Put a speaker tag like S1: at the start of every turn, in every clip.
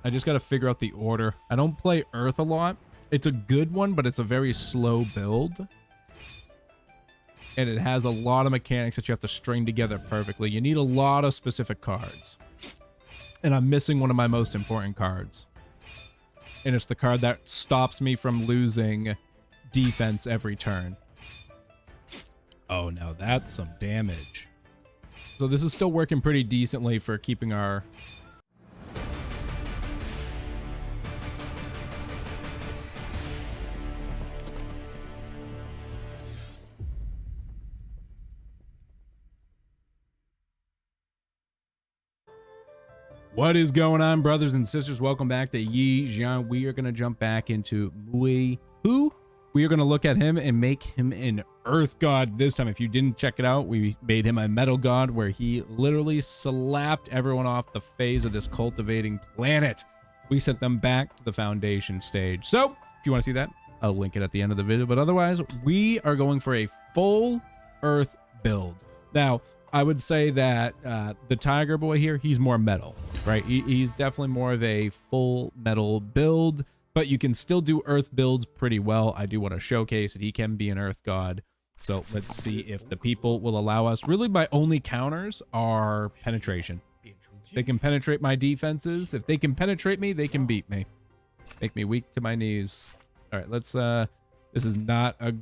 S1: I just got to figure out the order. I don't play Earth a lot. It's a good one, but it's a very slow build. And it has a lot of mechanics that you have to string together perfectly. You need a lot of specific cards. And I'm missing one of my most important cards. And it's the card that stops me from losing defense every turn. Oh, now that's some damage. So this is still working pretty decently for keeping our... What is going on, brothers and sisters? Welcome back to Xian. We are going to jump back into Mui Hu. We are going to look at him and make him an Earth God this time. If you didn't check it out, we made him a Metal God where he literally slapped everyone off the face of this cultivating planet. We sent them back to the foundation stage. So if you want to see that, I'll link it at the end of the video. But otherwise, we are going for a full Earth build. Now, I would say that the Tiger Boy here, he's more metal, right? He's definitely more of a full metal build, but you can still do Earth builds pretty well. I do want to showcase that he can be an Earth God. So let's see if the people will allow us. Really, my only counters are penetration. They can penetrate my defenses. If they can penetrate me, they can beat me. Make me weak to my knees. All right, let's... this is not a...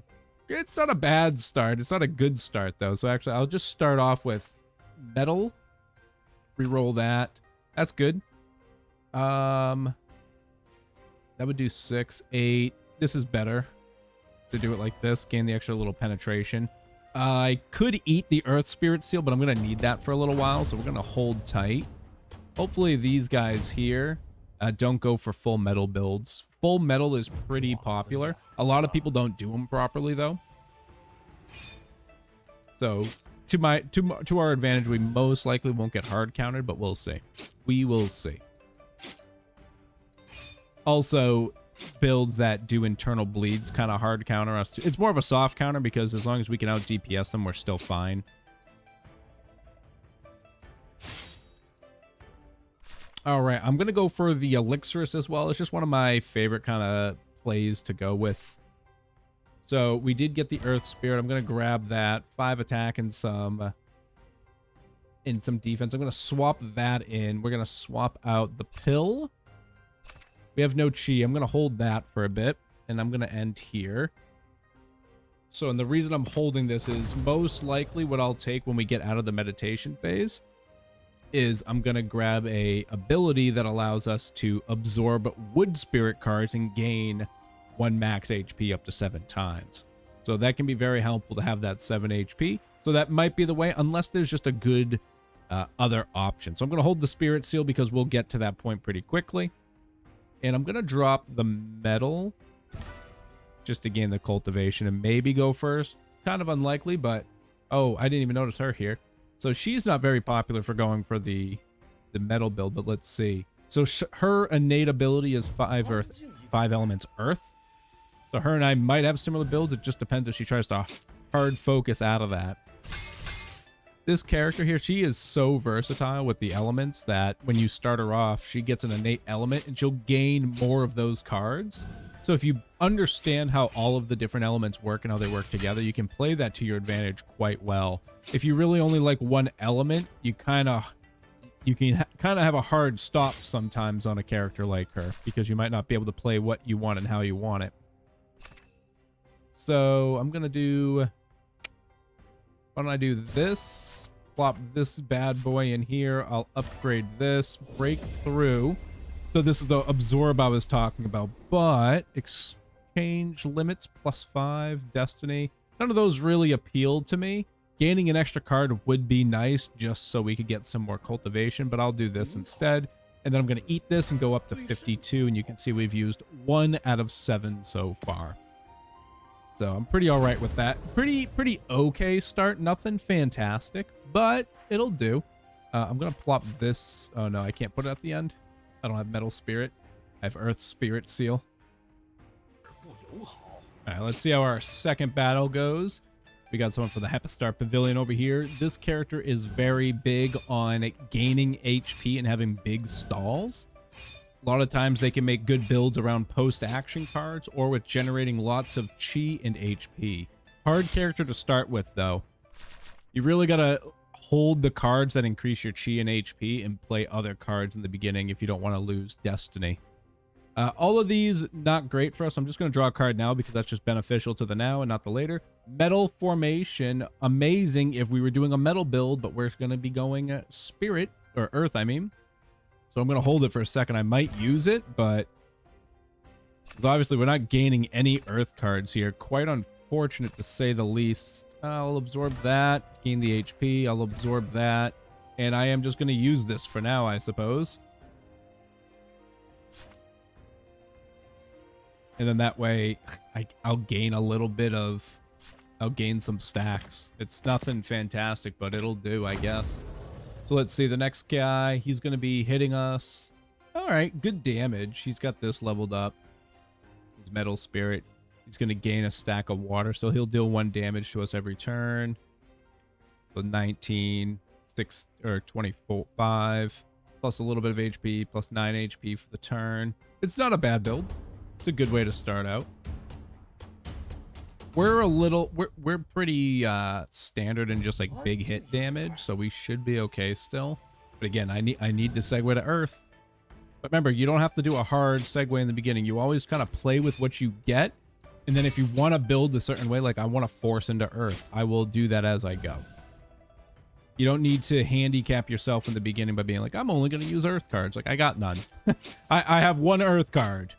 S1: It's not a bad start. It's not a good start, though. So actually, I'll just start off with metal. Reroll that. That's good. That would do 6, 8. This is better to do it like this. Gain the extra little penetration. I could eat the Earth Spirit Seal, but I'm going to need that for a little while. So we're going to hold tight. Hopefully these guys here don't go for full metal builds. Full metal is pretty popular. A lot of people don't do them properly, though. So to our advantage, we most likely won't get hard countered, but we'll see. We will see. Also, builds that do internal bleeds kind of hard counter us too. It's more of a soft counter because as long as we can out DPS them, we're still fine. All right, I'm going to go for the Elixirus as well. It's just one of my favorite kind of plays to go with. So we did get the Earth Spirit. I'm going to grab that. 5 attack and some defense. I'm going to swap that in. We're going to swap out the pill. We have no chi. I'm going to hold that for a bit, and I'm going to end here. So, and the reason I'm holding this is most likely what I'll take when we get out of the meditation phase is I'm going to grab a ability that allows us to absorb wood spirit cards and gain 1 max HP up to 7 times. So that can be very helpful to have that 7 HP. So that might be the way, unless there's just a good other option. So I'm going to hold the Spirit Seal because we'll get to that point pretty quickly. And I'm going to drop the metal just to gain the cultivation and maybe go first. Kind of unlikely, but... Oh, I didn't even notice her here. So she's not very popular for going for the metal build, but let's see. So her innate ability is 5 elements earth. So her and I might have similar builds. It just depends if she tries to hard focus out of that. This character here, she is so versatile with the elements that when you start her off, she gets an innate element and she'll gain more of those cards. So if you understand how all of the different elements work and how they work together, you can play that to your advantage quite well. If you really only like one element, you can kind of have a hard stop sometimes on a character like her because you might not be able to play what you want and how you want it. So I'm going to do... Why don't I do this? Plop this bad boy in here. I'll upgrade this. Break through. So this is the absorb I was talking about. But exchange limits +5. Destiny. None of those really appealed to me. Gaining an extra card would be nice just so we could get some more cultivation. But I'll do this instead. And then I'm going to eat this and go up to 52. And you can see we've used 1 out of 7 so far. So I'm pretty all right with that. Pretty okay start. Nothing fantastic, but it'll do. I'm going to plop this. Oh, no, I can't put it at the end. I don't have Metal Spirit. I have Earth Spirit Seal. All right, let's see how our second battle goes. We got someone for the Hepistar Pavilion over here. This character is very big on gaining HP and having big stalls. A lot of times they can make good builds around post-action cards or with generating lots of chi and HP. Hard character to start with, though. You really gotta hold the cards that increase your chi and HP and play other cards in the beginning if you don't want to lose Destiny. All of these, not great for us. I'm just going to draw a card now because that's just beneficial to the now and not the later. Metal Formation, amazing if we were doing a metal build, but we're going to be going Spirit, or Earth, I mean. So I'm going to hold it for a second. I might use it, but obviously we're not gaining any Earth cards here. Quite unfortunate to say the least. I'll absorb that, gain the HP. I'll absorb that, and I am just going to use this for now, I suppose. And then that way, I'll gain a little bit of... I'll gain some stacks. It's nothing fantastic, but it'll do, I guess. So let's see, the next guy, he's going to be hitting us. All right, good damage. He's got this leveled up. His Metal Spirit. He's going to gain a stack of water, so he'll deal 1 damage to us every turn. So 19, 6, or 24, 5, plus a little bit of HP, plus 9 HP for the turn. It's not a bad build. It's a good way to start out. We're pretty standard in just like big hit damage, so we should be okay still. But again, I need to segue to Earth. But remember, you don't have to do a hard segue in the beginning. You always kind of play with what you get. And then if you want to build a certain way, like I want to force into Earth, I will do that as I go. You don't need to handicap yourself in the beginning by being like, I'm only going to use Earth cards. Like, I got none. I have 1 Earth card.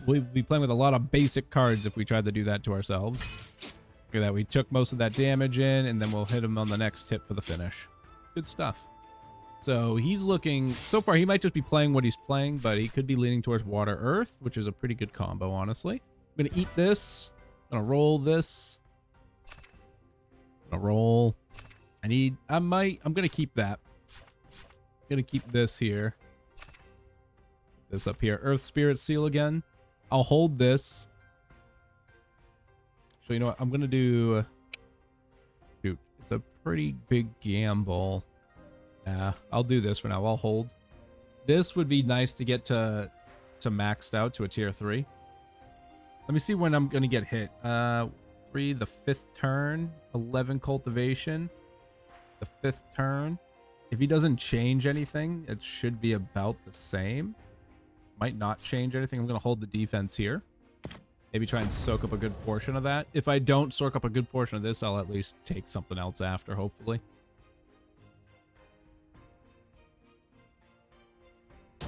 S1: We'd be playing with a lot of basic cards if we tried to do that to ourselves. Look at that. We took most of that damage in, and then we'll hit him on the next hit for the finish. Good stuff. So he's looking... So far, he might just be playing what he's playing, but he could be leaning towards Water Earth, which is a pretty good combo, honestly. I'm going to eat this. I'm going to roll this. I'm going to roll. I'm going to keep that. I'm going to keep this here. This up here. Earth Spirit Seal again. I'll hold this. So you know what? I'm going to do... Shoot. It's a pretty big gamble. Nah, I'll do this for now. I'll hold. This would be nice to get to maxed out to a tier 3. Let me see when I'm going to get hit. 3, the 5th turn. 11 cultivation. The 5th turn. If he doesn't change anything, it should be about the same. Might not change anything. I'm going to hold the defense here. Maybe try and soak up a good portion of that. If I don't soak up a good portion of this, I'll at least take something else after, hopefully.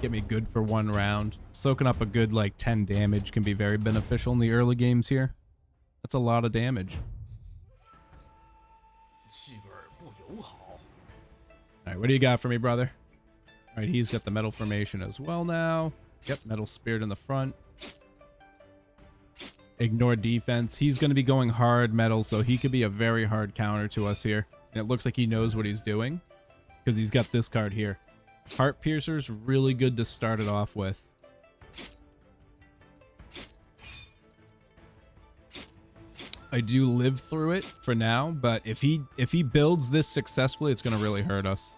S1: Get me good for 1 round. Soaking up a good, like, 10 damage can be very beneficial in the early games here. That's a lot of damage. Alright, what do you got for me, brother? Alright, he's got the Metal Formation as well now. Yep, Metal Spirit in the front. Ignore defense. He's going to be going hard metal, so he could be a very hard counter to us here. And it looks like he knows what he's doing because he's got this card here. Heart Piercer's really good to start it off with. I do live through it for now, but if he builds this successfully, it's going to really hurt us.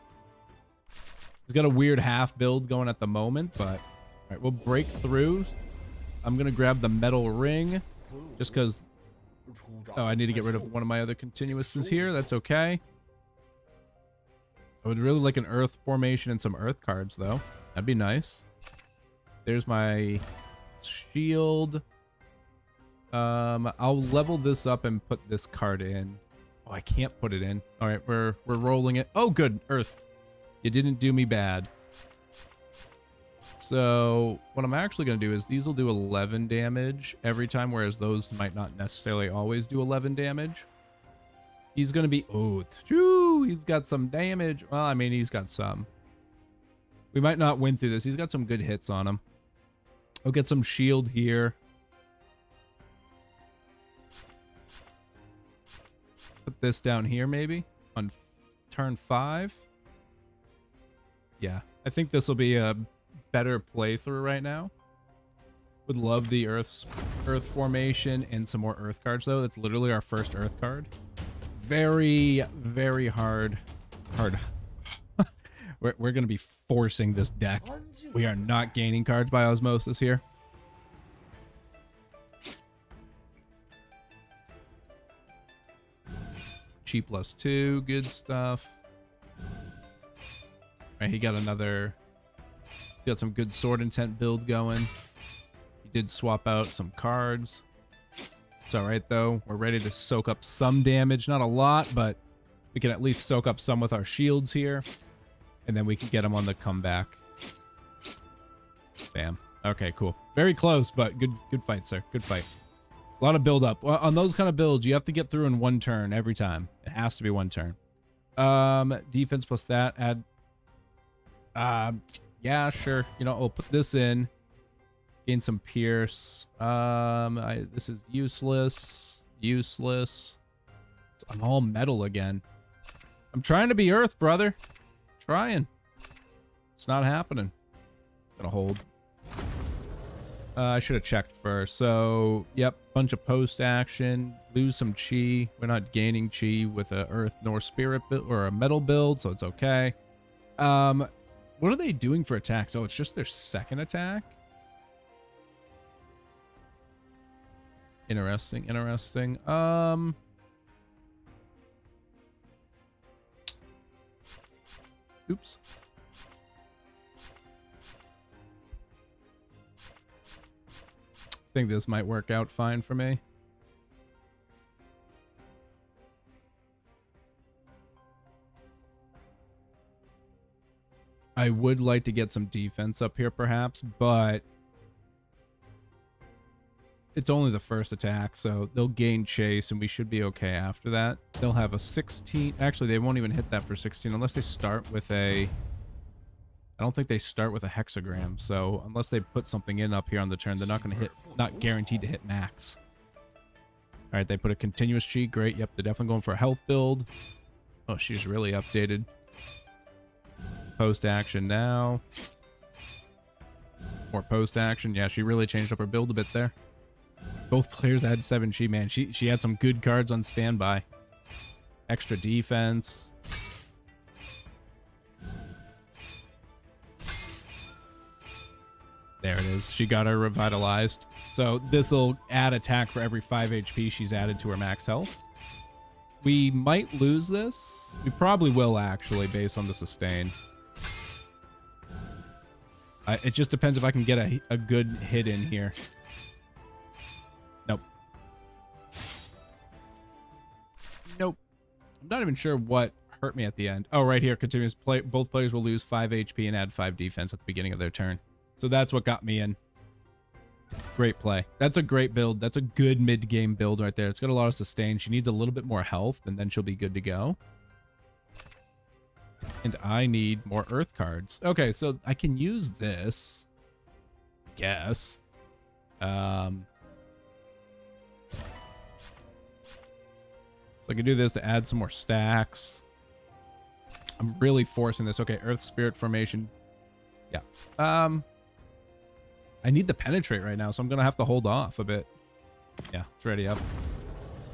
S1: He's got a weird half build going at the moment, but all right, we'll break through. I'm going to grab the metal ring just because... Oh, I need to get rid of one of my other continuouses here. That's okay. I would really like an Earth Formation and some Earth cards, though. That'd be nice. There's my shield. I'll level this up and put this card in. Oh, I can't put it in. All right, we're rolling it. Oh, good. Earth. You didn't do me bad. So what I'm actually going to do is these will do 11 damage every time, whereas those might not necessarily always do 11 damage. He's going to be... Oh, he's got some damage. Well, I mean, he's got some. We might not win through this. He's got some good hits on him. I'll get some shield here. Put this down here, maybe, on turn 5. Yeah, I think this will be a better playthrough right now. Would love the Earth Formation and some more Earth cards, though. That's literally our first Earth card. Very, very hard. We're going to be forcing this deck. We are not gaining cards by osmosis here. Chi +2, good stuff. Right, he got another. He's got some good sword intent build going. He did swap out some cards. It's all right though. We're ready to soak up some damage, not a lot, but we can at least soak up some with our shields here, and then we can get him on the comeback. Bam. Okay, cool. Very close, but good fight, sir. Good fight. A lot of build up. On those kind of builds, you have to get through in one turn every time. It has to be one turn. Defense plus that. Add. Yeah, sure. You know, we'll put this in. Gain some pierce. This is useless. Useless. I'm all metal again. I'm trying to be earth, brother. Trying. It's not happening. Gonna hold. I should have checked first. So, yep, bunch of post action. Lose some chi. We're not gaining chi with a earth nor spirit build or a metal build, so it's okay. What are they doing for attacks? Oh, it's just their second attack. Interesting, interesting. Oops. I think this might work out fine for me. I would like to get some defense up here perhaps, but it's only the first attack, so they'll gain chase and we should be okay after that. They'll have a 16. Actually, they won't even hit that for 16 unless they start with a... I don't think they start with a hexagram, so unless they put something in up here on the turn, they're not going to hit, not guaranteed to hit max. All right, they put a continuous cheat. Great. Yep, they're definitely going for a health build. Oh, she's really updated. Post action now. More post action. Yeah, she really changed up her build a bit there. Both players had 7 chi, man. She had some good cards on standby. Extra defense. There it is. She got her revitalized. So this will add attack for every 5 HP she's added to her max health. We might lose this. We probably will, actually, based on the sustain. It just depends if I can get a good hit in here. Nope. Nope. I'm not even sure what hurt me at the end. Oh, right here. Continuous play. Both players will lose 5 HP and add 5 defense at the beginning of their turn. So that's what got me in. Great play. That's a great build. That's a good mid-game build right there. It's got a lot of sustain. She needs a little bit more health, and then she'll be good to go. And I need more earth cards. Okay, so I can use this. I guess. So I can do this to add some more stacks. I'm really forcing this. Okay, earth spirit formation. Yeah. I need the penetrate right now, so I'm going to have to hold off a bit. Yeah, it's ready up.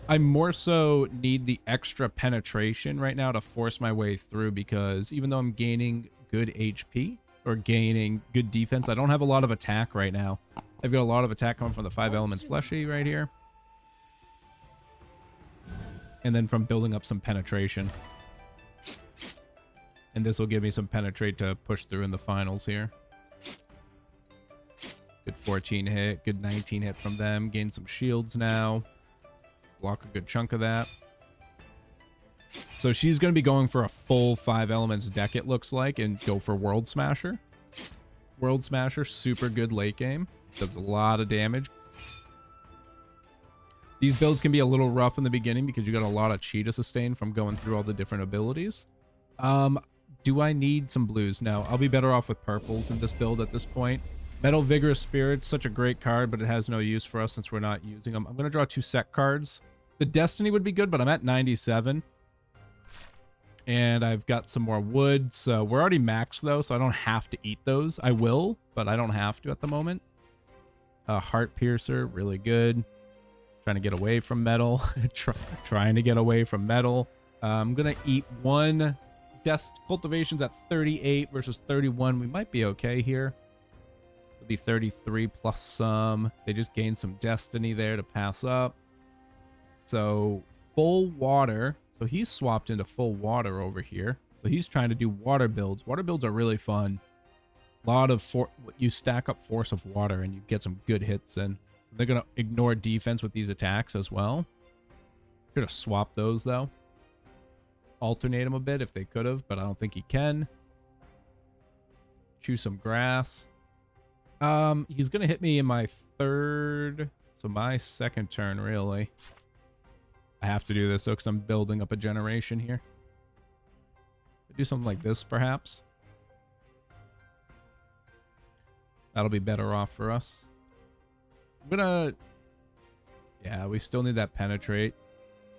S1: I more so need the extra penetration right now to force my way through, because even though I'm gaining good HP or gaining good defense, I don't have a lot of attack right now. I've got a lot of attack coming from the 5 elements fleshy right here. And then from building up some penetration. And this will give me some penetrate to push through in the finals here. Good 14 hit, good 19 hit from them. Gain some shields now. Block a good chunk of that. So she's going to be going for a full 5 elements deck, it looks like, and go for World Smasher. World Smasher, super good late game. Does a lot of damage. These builds can be a little rough in the beginning because you got a lot of chi to sustain from going through all the different abilities. Do I need some blues? No, I'll be better off with purples in this build at this point. Metal Vigorous Spirit's such a great card, but it has no use for us since we're not using them. I'm going to draw 2 sect cards. The Destiny would be good, but I'm at 97. And I've got some more wood, so we're already maxed, though, so I don't have to eat those. I will, but I don't have to at the moment. Heart Piercer, really good. Trying to get away from metal. Trying to get away from metal. I'm going to eat 1 Cultivation's at 38 versus 31. We might be okay here. It'll be 33 plus some. They just gained some Destiny there to pass up. So full water. So he's swapped into full water over here. So he's trying to do water builds. Water builds are really fun. A lot of you stack up force of water and you get some good hits in. They're going to ignore defense with these attacks as well. Should have swapped those though. Alternate them a bit if they could have, but I don't think he can. Chew some grass. He's going to hit me in my third, so my second turn really. I have to do this though because I'm building up a generation here. Do something like this perhaps. That'll be better off for us. I'm gonna... Yeah, we still need that penetrate.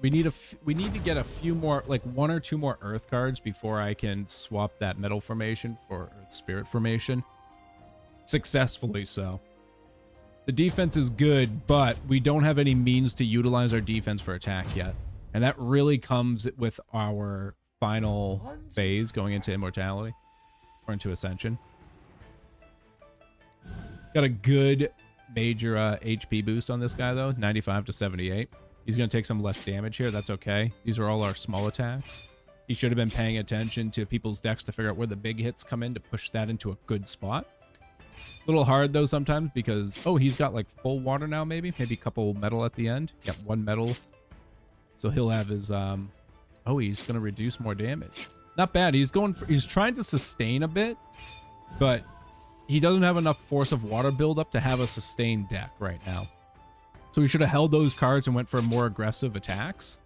S1: We need to get a few more, like 1 or 2 more earth cards before I can swap that metal formation for earth spirit formation. Successfully so. The defense is good, but we don't have any means to utilize our defense for attack yet. And that really comes with our final phase going into immortality or into ascension. Got a good major HP boost on this guy though, 95 to 78. He's going to take some less damage here. That's okay. These are all our small attacks. He should have been paying attention to people's decks to figure out where the big hits come in to push that into a good spot. A little hard though sometimes because, oh, he's got like full water now maybe a couple metal at the end. Got 1 metal. So he'll have his, oh, he's going to reduce more damage. Not bad. He's trying to sustain a bit, but he doesn't have enough force of water buildup to have a sustained deck right now. So he should have held those cards and went for more aggressive attacks.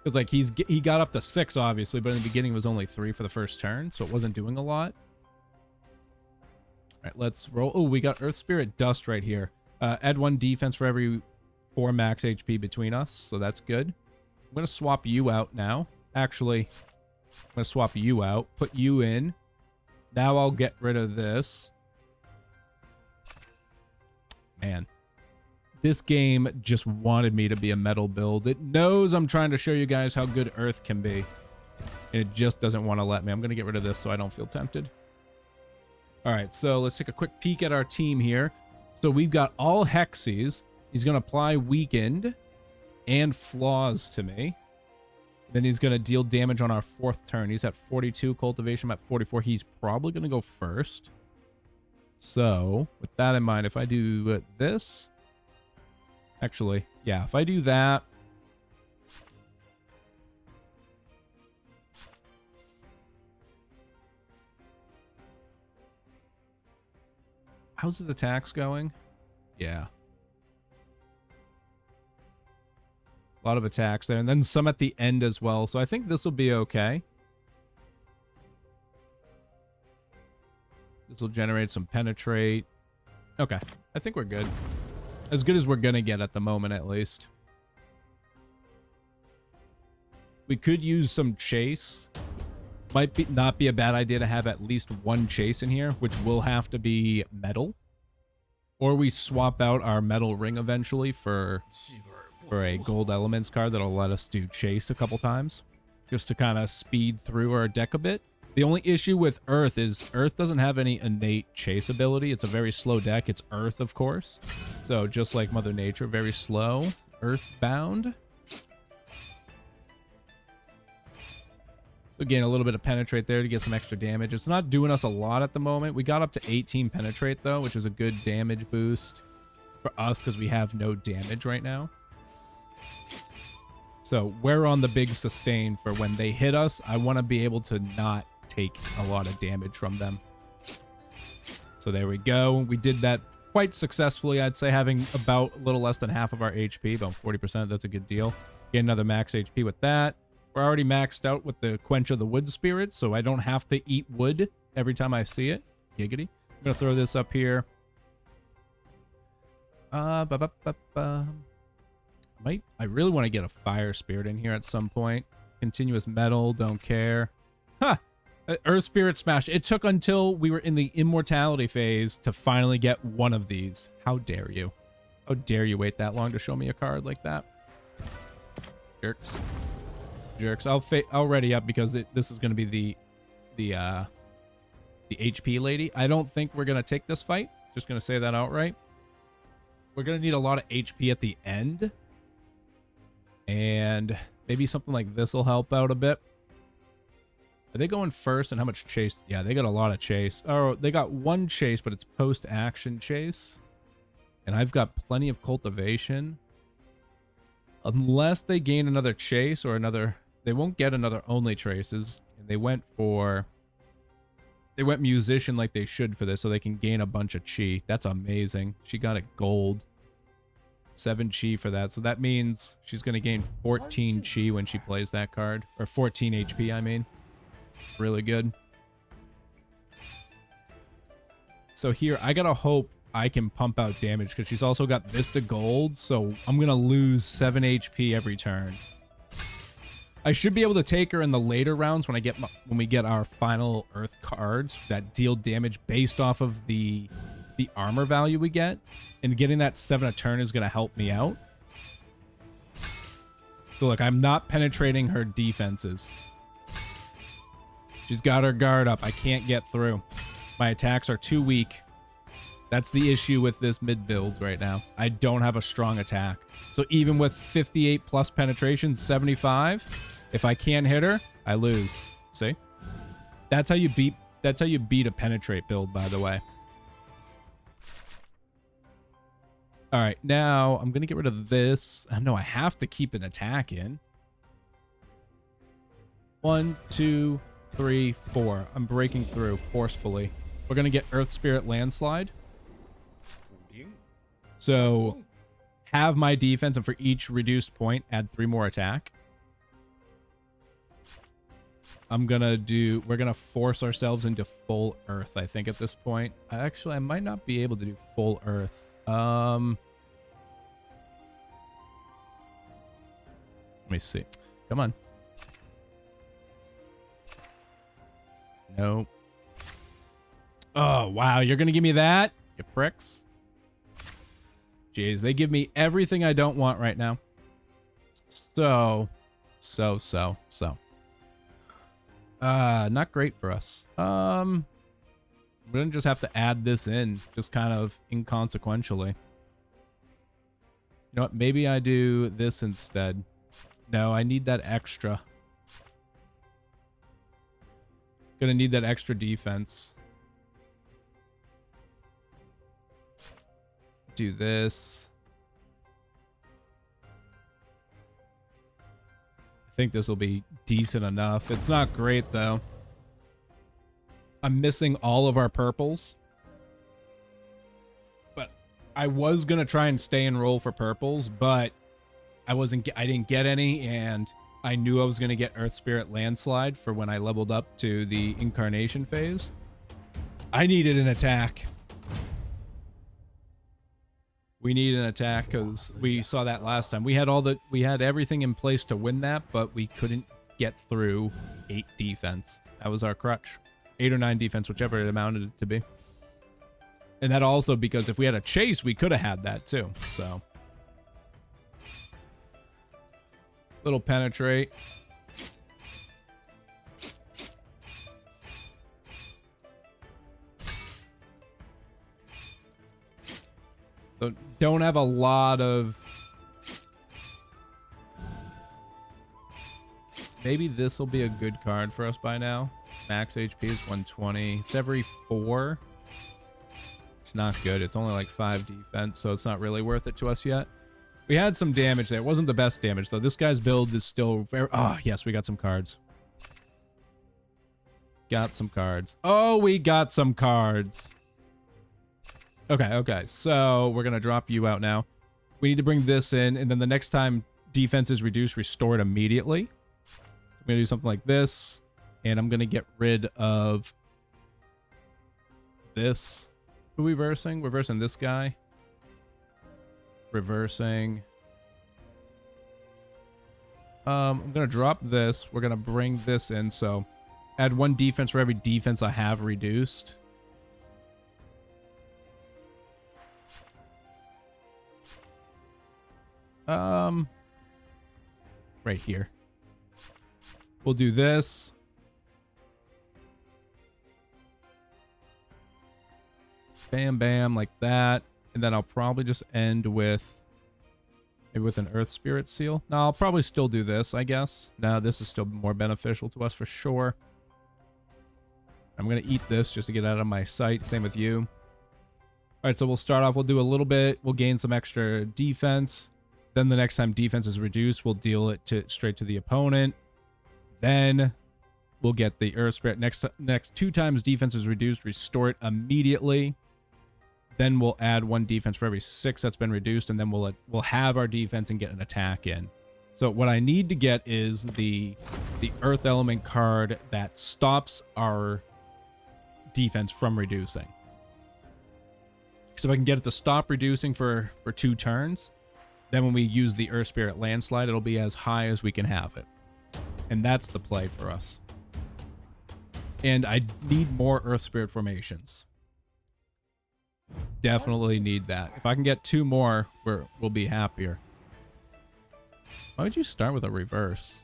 S1: Because like he got up to 6 obviously, but in the beginning it was only 3 for the first turn, so it wasn't doing a lot. All right, let's roll. Oh, we got Earth Spirit Dust right here. Add 1 defense for every 4 max HP between us, so that's good. I'm going to swap you out now. Actually, I'm going to swap you out, put you in. Now I'll get rid of this. Man, this game just wanted me to be a metal build. It knows I'm trying to show you guys how good Earth can be. And it just doesn't want to let me. I'm going to get rid of this so I don't feel tempted. All right, so let's take a quick peek at our team here. So we've got all Hexies. He's going to apply Weakened and Flaws to me. Then he's going to deal damage on our 4th turn. He's at 42, Cultivation I'm at 44. He's probably going to go first. So, with that in mind, if I do this... Actually, yeah, if I do that... How's his attacks going? Yeah. A lot of attacks there, and then some at the end as well. So I think this will be okay. This will generate some penetrate. Okay, I think we're good. As good as we're gonna get at the moment, at least. We could use some chase. Might not be a bad idea to have at least 1 chase in here, which will have to be metal. Or we swap out our metal ring eventually for a gold elements card that'll let us do chase a couple times. Just to kind of speed through our deck a bit. The only issue with Earth is Earth doesn't have any innate chase ability. It's a very slow deck. It's Earth, of course. So just like Mother Nature, very slow. Earthbound. So gain a little bit of penetrate there to get some extra damage. It's not doing us a lot at the moment. We got up to 18 penetrate though, which is a good damage boost for us because we have no damage right now. So we're on the big sustain for when they hit us. I want to be able to not take a lot of damage from them. So there we go. We did that quite successfully, I'd say, having about a little less than half of our HP, about 40%. That's a good deal. Get another max HP with that. We're already maxed out with the Quench of the Wood Spirit, so I don't have to eat wood every time I see it. Giggity. I'm going to throw this up here. I really want to get a Fire Spirit in here at some point. Continuous Metal, don't care. Huh! Earth Spirit Smash. It took until we were in the immortality phase to finally get one of these. How dare you? How dare you wait that long to show me a card like that? Jerks. Jerks. I'll ready up because this is going to be the the HP lady. I don't think we're gonna take this fight. Just gonna say that outright. We're gonna need a lot of HP at the end, and maybe something like this will help out a bit. Are they going first, and how much chase? Yeah, they got a lot of chase. Oh, they got one chase, but it's post-action chase. And I've got plenty of cultivation. Unless they gain another chase or another... They won't get another only traces. And they went musician like they should for this, so they can gain a bunch of chi. That's amazing. She got it gold. 7 chi for that. So that means she's going to gain 14 chi when she plays that card. Or 14 HP, I mean. Really good. So here, I gotta hope I can pump out damage because she's also got this to gold, so I'm gonna lose 7 HP every turn. I should be able to take her in the later rounds when we get our final Earth cards that deal damage based off of the armor value we get, and getting that 7 a turn is gonna help me out. So look, I'm not penetrating her defenses. She's got her guard up. I can't get through. My attacks are too weak. That's the issue with this mid build right now. I don't have a strong attack. So even with 58 plus penetration, 75, if I can't hit her, I lose. See? That's how you beat a penetrate build, by the way. All right, now I'm going to get rid of this. No, I have to keep an attack in. 1, 2, 3, 4. I'm breaking through forcefully. We're going to get Earth Spirit Landslide. So have my defense, and for each reduced point, add 3 more attack. We're going to force ourselves into full Earth, I think, at this point. Actually, I might not be able to do full Earth. Let me see. Come on. Nope. Oh, wow. You're going to give me that? You pricks. Jeez, they give me everything I don't want right now. So. Not great for us. We're going to just have to add this in, just kind of inconsequentially. You know what? Maybe I do this instead. No, I need that extra. Gonna need that extra defense. Do this. I think this will be decent enough. It's not great, though. I'm missing all of our purples. But I was gonna try and stay and roll for purples, but I didn't get any, and I knew I was going to get Earth Spirit Landslide for when I leveled up to the Incarnation phase. I needed an attack. We need an attack because we saw that last time. We had everything in place to win that, but we couldn't get through 8 defense. That was our crutch. 8 or 9 defense, whichever it amounted to be. And that also because if we had a chase, we could have had that too. So little penetrate. So don't have a lot of... Maybe this will be a good card for us by now. Max HP is 120. It's every 4. It's not good. It's only like 5 defense, so it's not really worth it to us yet. We had some damage there. It wasn't the best damage, though. This guy's build is still very... Oh, yes, we got some cards. Got some cards. Oh, we got some cards. Okay. So we're going to drop you out now. We need to bring this in, and then the next time defense is reduced, restore it immediately. So I'm going to do something like this, and I'm going to get rid of this. Who are we versing? We're versing this guy. Reversing. I'm gonna drop this. We're gonna bring this in, so add 1 defense for every defense I have reduced. Right here. We'll do this. Bam, bam, like that. And then I'll probably just end with... maybe with an Earth Spirit Seal. No, I'll probably still do this, I guess. No, this is still more beneficial to us for sure. I'm going to eat this just to get out of my sight. Same with you. All right, so we'll start off. We'll do a little bit. We'll gain some extra defense. Then the next time defense is reduced, we'll deal it straight to the opponent. Then we'll get the Earth Spirit. Next 2 times defense is reduced, restore it immediately. Then we'll add 1 defense for every 6 that's been reduced, and then we'll have our defense and get an attack in. So what I need to get is the Earth Element card that stops our defense from reducing. So if I can get it to stop reducing for 2 turns, then when we use the Earth Spirit Landslide, it'll be as high as we can have it. And that's the play for us. And I need more Earth Spirit formations. Definitely need that. If I can get 2 more, we'll be happier. Why would you start with a reverse?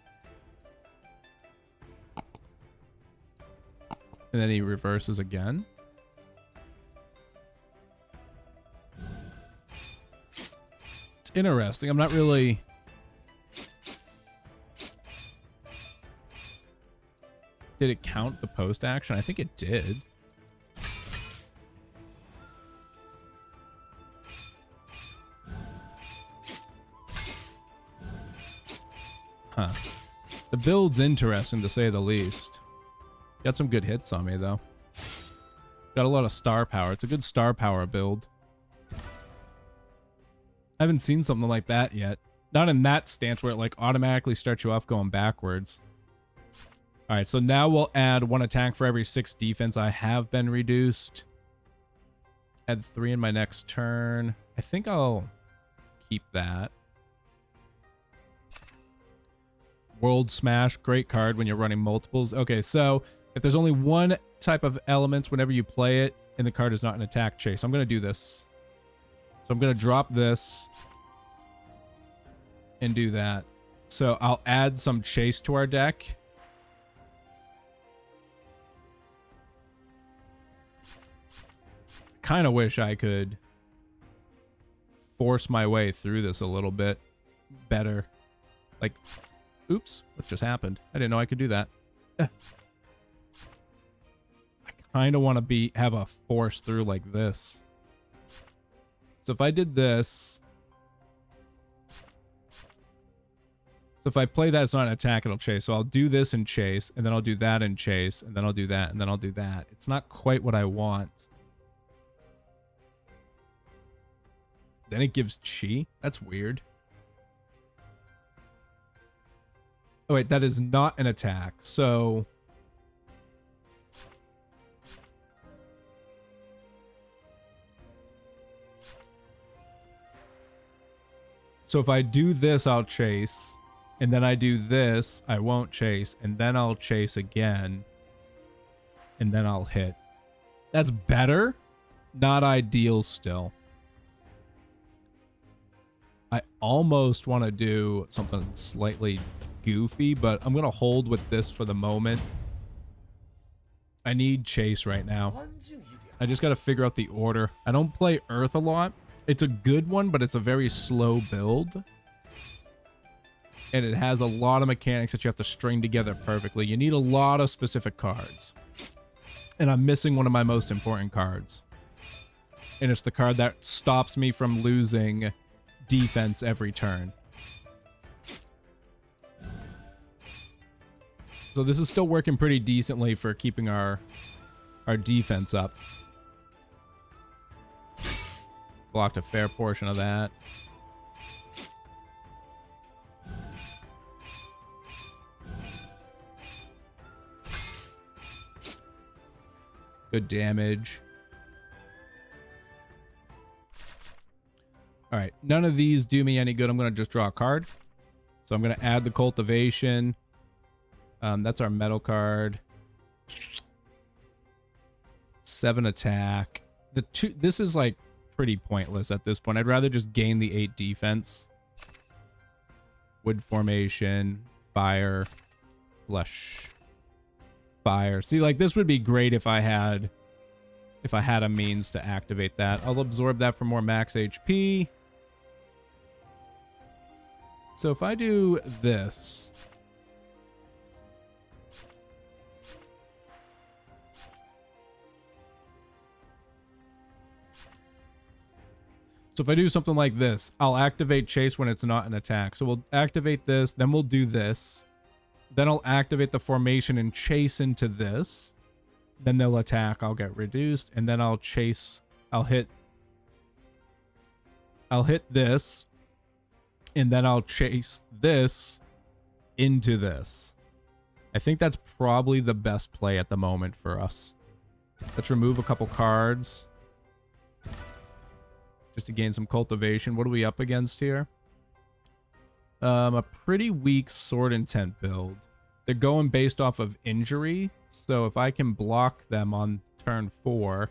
S1: And then he reverses again. It's interesting. I'm not really... Did it count the post action? I think it did. Huh. The build's interesting to say the least. Got some good hits on me though. Got a lot of star power. It's a good star power build. I haven't seen something like that yet. Not in that stance where it like automatically starts you off going backwards. Alright, so now we'll add 1 attack for every 6 defense I have been reduced. Add 3 in my next turn. I think I'll keep that. World Smash, great card when you're running multiples. Okay, so if there's only 1 type of element whenever you play it, and the card is not an attack chase, I'm going to do this. So I'm going to drop this and do that. So I'll add some chase to our deck. Kind of wish I could force my way through this a little bit better. Like, oops, what just happened? I didn't know I could do that. I kind of want to have a force through like this. So if I did this, so if I play that, it's not an attack, it'll chase. So I'll do this and chase, and then I'll do that and chase, and then I'll do that, and then I'll do that. It's not quite what I want. Then it gives chi? That's weird. Oh wait, that is not an attack. So if I do this, I'll chase. And then I do this, I won't chase. And then I'll chase again. And then I'll hit. That's better. Not ideal still. I almost want to do something slightly goofy, but I'm going to hold with this for the moment. I need chase right now. I just got to figure out the order. I don't play Earth a lot. It's a good one, but it's a very slow build. And it has a lot of mechanics that you have to string together perfectly. You need a lot of specific cards. And I'm missing one of my most important cards. And it's the card that stops me from losing defense every turn. So this is still working pretty decently for keeping our defense up. Blocked a fair portion of that. Good damage. All right, none of these do me any good. I'm going to just draw a card. So I'm going to add the Cultivation. That's our metal card. 7 attack. This is like pretty pointless at this point. I'd rather just gain the 8 defense. Wood formation, fire, flesh, fire. See, like this would be great if I had if I had a means to activate that. I'll absorb that for more max HP. So if I do this... So if I do something like this, I'll activate chase when it's not an attack. So we'll activate this, then we'll do this. Then I'll activate the formation and chase into this. Then they'll attack, I'll get reduced, and then I'll chase, I'll hit this, and then I'll chase this into this. I think that's probably the best play at the moment for us. Let's remove a couple cards. Just to gain some cultivation. What are we up against here? A pretty weak sword intent build. They're going based off of injury. So if I can block them on turn 4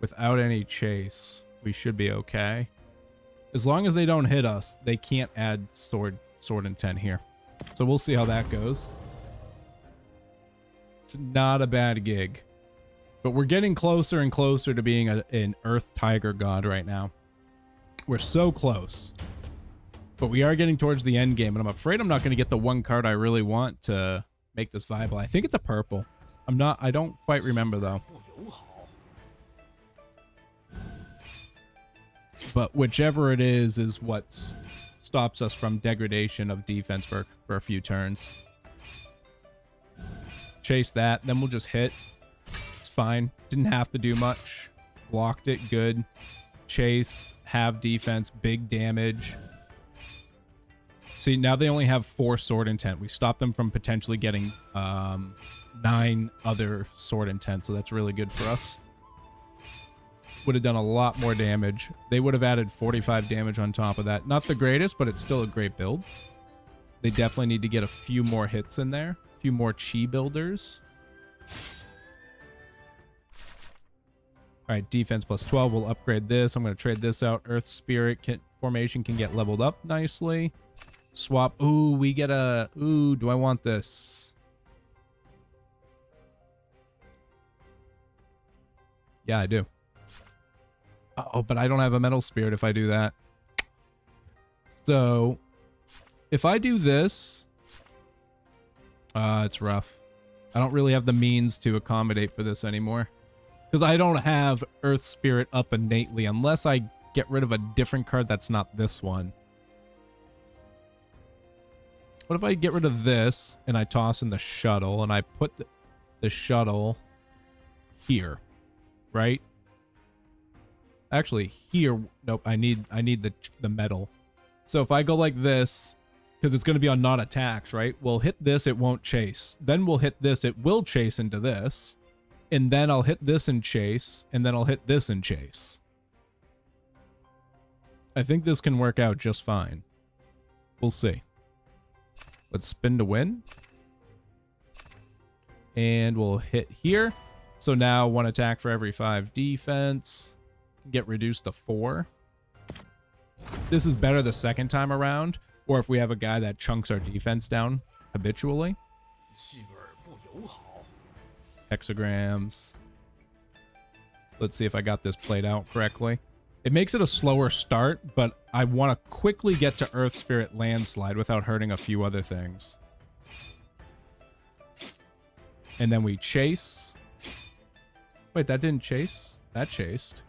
S1: without any chase, we should be okay. As long as they don't hit us, they can't add sword intent here. So we'll see how that goes. It's not a bad gig. But we're getting closer and closer to being an Earth Tiger God right now. We're so close. But we are getting towards the end game, and I'm afraid I'm not going to get the one card I really want to make this viable. I think it's a purple. I don't quite remember though. But whichever it is what stops us from degradation of defense for a few turns. Chase that, then we'll just hit. It's fine. Didn't have to do much. Blocked it, good. Chase, have defense, big damage. See, now they only have 4 sword intent. We stopped them from potentially getting 9 other sword intent, so that's really good for us. Would have done a lot more damage. They would have added 45 damage on top of that. Not the greatest, but it's still a great build. They definitely need to get a few more hits in there. A few more chi builders. All right, defense plus 12. We'll upgrade this. I'm going to trade this out. Earth Spirit formation can get leveled up nicely. Swap. Ooh, we get a... Ooh, do I want this? Yeah, I do. Oh, but I don't have a Metal Spirit if I do that. So, if I do this... it's rough. I don't really have the means to accommodate for this anymore. Because I don't have Earth Spirit up innately unless I get rid of a different card that's not this one. What if I get rid of this and I toss in the shuttle and I put the shuttle here, right? Actually, here. Nope, I need the metal. So if I go like this, because it's going to be on not attacks, right? We'll hit this, it won't chase. Then we'll hit this, it will chase into this. And then I'll hit this and chase, and then I'll hit this and chase. I think this can work out just fine. We'll see. Let's spin to win. And we'll hit here. So now 1 attack for every 5 defense. Get reduced to 4. This is better the second time around. Or if we have a guy that chunks our defense down habitually. Hexagrams. Let's see if I got this played out correctly. It makes it a slower start, but I want to quickly get to Earth Spirit Landslide without hurting a few other things. And then we chase. Wait, that didn't chase? That chased.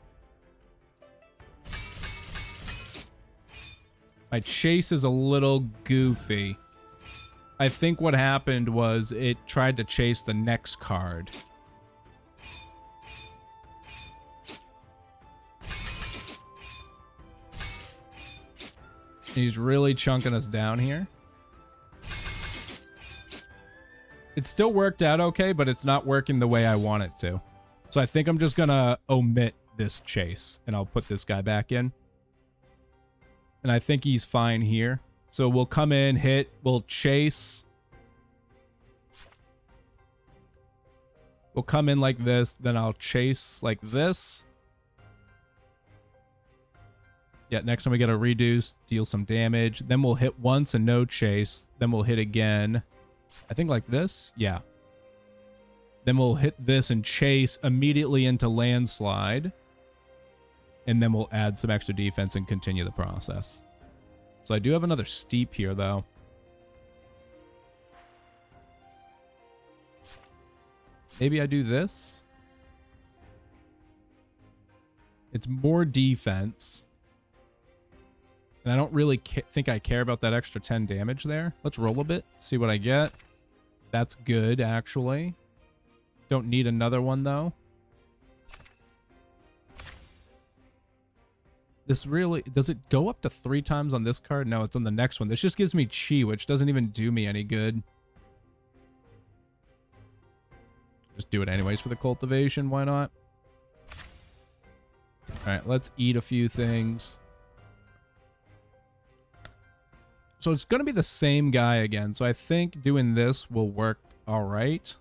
S1: My chase is a little goofy. I think what happened was it tried to chase the next card. He's really chunking us down here. It still worked out okay, but it's not working the way I want it to. So I think I'm just going to omit this chase, and I'll put this guy back in. And I think he's fine here. So we'll come in, hit, we'll chase. We'll come in like this, then I'll chase like this. Yeah, next time we get a reduce, deal some damage. Then we'll hit once and no chase. Then we'll hit again. I think like this. Yeah. Then we'll hit this and chase immediately into landslide. And then we'll add some extra defense and continue the process. So I do have another steep here, though. Maybe I do this. It's more defense. And I don't really think I care about that extra 10 damage there. Let's roll a bit, see what I get. That's good, actually. Don't need another one, though. This really... Does it go up to 3 times on this card? No, it's on the next one. This just gives me chi, which doesn't even do me any good. Just do it anyways for the cultivation. Why not? Alright, let's eat a few things. So it's going to be the same guy again. So I think doing this will work alright.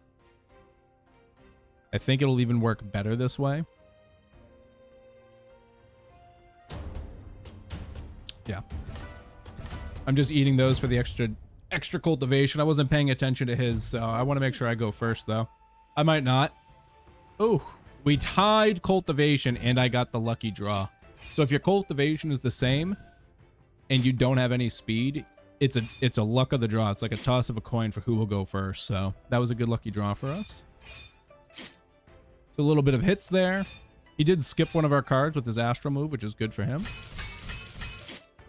S1: I think it'll even work better this way. Yeah. I'm just eating those for the extra cultivation. I wasn't paying attention to his, so I want to make sure I go first, though. I might not. Oh, we tied cultivation, and I got the lucky draw. So if your cultivation is the same, and you don't have any speed, it's a luck of the draw. It's like a toss of a coin for who will go first. So that was a good lucky draw for us. So a little bit of hits there. He did skip one of our cards with his Astral move, which is good for him.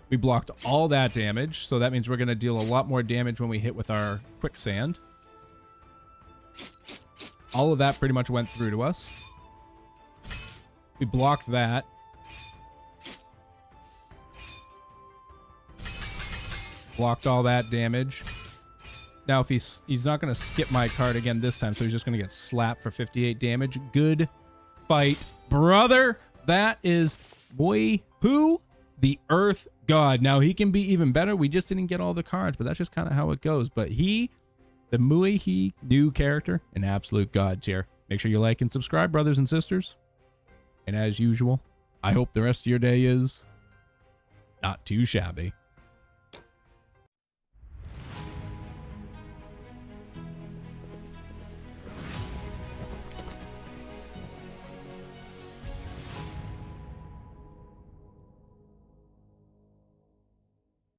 S1: We blocked all that damage, so that means we're going to deal a lot more damage when we hit with our quicksand. All of that pretty much went through to us. We blocked that. Blocked all that damage. Now, if he's not going to skip my card again this time, so he's just going to get slapped for 58 damage. Good fight, brother. That is Mui Hu, the Earth God. Now, he can be even better. We just didn't get all the cards, but that's just kind of how it goes. But the Mui He new character, an absolute god tier. Make sure you like and subscribe, brothers and sisters. And as usual, I hope the rest of your day is not too shabby.